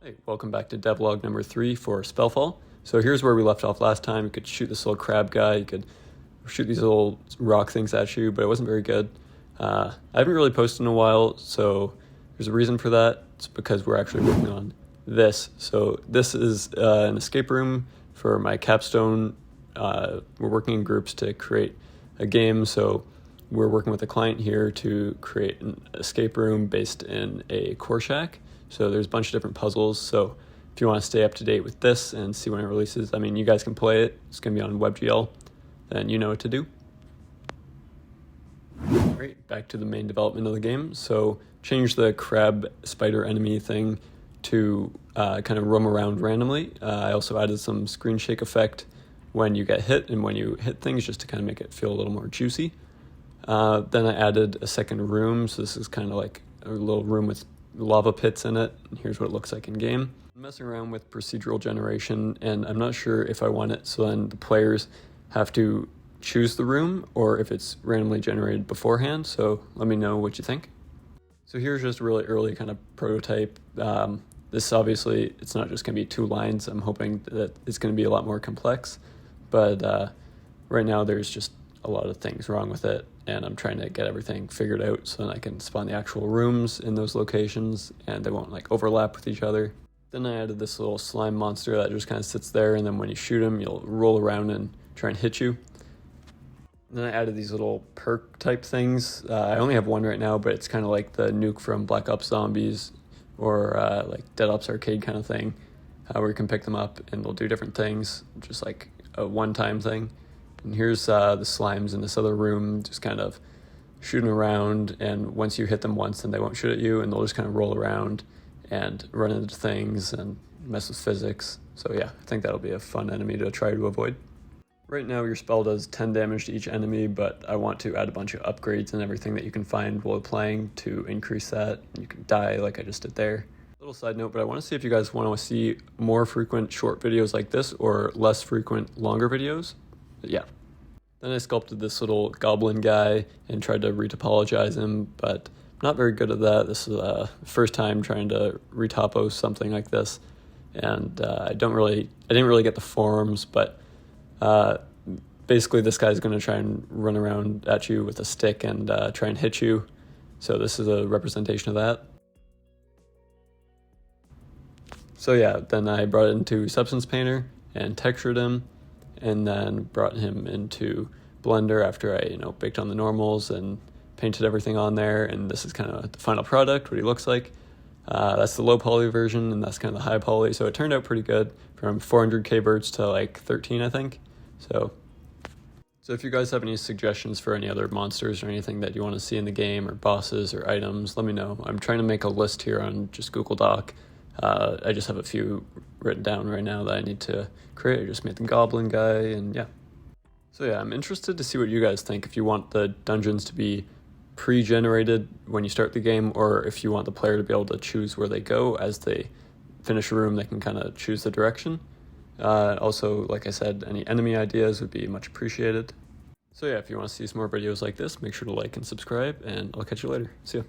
Hey, welcome back to Devlog number 3 for SpellFall. So here's where we left off last time. You could shoot this little crab guy, you could shoot these little rock things at you, but it wasn't very good. I haven't really posted in a while, so there's a reason for that. It's because we're actually working on this. So this is an escape room for my capstone. We're working in groups to create a game, so we're working with a client here to create an escape room based in a core shack. So there's a bunch of different puzzles. So if you want to stay up to date with this and see when it releases, I mean, you guys can play it. It's going to be on WebGL, then you know what to do. All right, back to the main development of the game. So change the crab spider enemy thing to kind of roam around randomly. I also added some screen shake effect when you get hit and when you hit things, just to kind of make it feel a little more juicy. Then I added a second room. So this is kind of like a little room with lava pits in it. And here's what it looks like in game. I'm messing around with procedural generation, and I'm not sure if I want it so then the players have to choose the room or if it's randomly generated beforehand. So let me know what you think. So here's just a really early kind of prototype. This obviously, it's not just going to be 2 lines. I'm hoping that it's going to be a lot more complex, but right now there's just a lot of things wrong with it, and I'm trying to get everything figured out so that I can spawn the actual rooms in those locations and they won't like overlap with each other. Then I added this little slime monster that just kind of sits there, and then when you shoot him, you'll roll around and try and hit you. And then I added these little perk type things. I only have one right now, but it's kind of like the nuke from Black Ops Zombies or like Dead Ops Arcade kind of thing, where you can pick them up and they'll do different things, just like a one-time thing. And here's the slimes in this other room, just kind of shooting around, and once you hit them once, then they won't shoot at you, and they'll just kind of roll around and run into things and mess with physics. So yeah, I think that'll be a fun enemy to try to avoid. Right now your spell does 10 damage to each enemy, but I want to add a bunch of upgrades and everything that you can find while playing to increase that. You can die like I just did there. Little side note, but I want to see if you guys want to see more frequent short videos like this or less frequent longer videos. But yeah. Then I sculpted this little goblin guy and tried to retopologize him, but I'm not very good at that. This is the first time trying to retopo something like this, and I didn't really get the forms, but basically this guy's going to try and run around at you with a stick and try and hit you. So this is a representation of that. So yeah, then I brought it into Substance Painter and textured him, and then brought him into Blender after I baked on the normals and painted everything on there. And this is kind of the final product, what he looks like. That's the low poly version, and that's kind of the high poly. So it turned out pretty good, from 400k birds to like 13, I think. So if you guys have any suggestions for any other monsters or anything that you want to see in the game, or bosses or items, let me know. I'm trying to make a list here on just Google Doc. I just have a few written down right now that I need to create. I just made the goblin guy, and yeah. So yeah, I'm interested to see what you guys think, if you want the dungeons to be pre-generated when you start the game, or if you want the player to be able to choose where they go as they finish a room. They can kind of choose the direction. Also, like I said, any enemy ideas would be much appreciated. So yeah, if you want to see some more videos like this, make sure to like and subscribe, and I'll catch you later. See ya.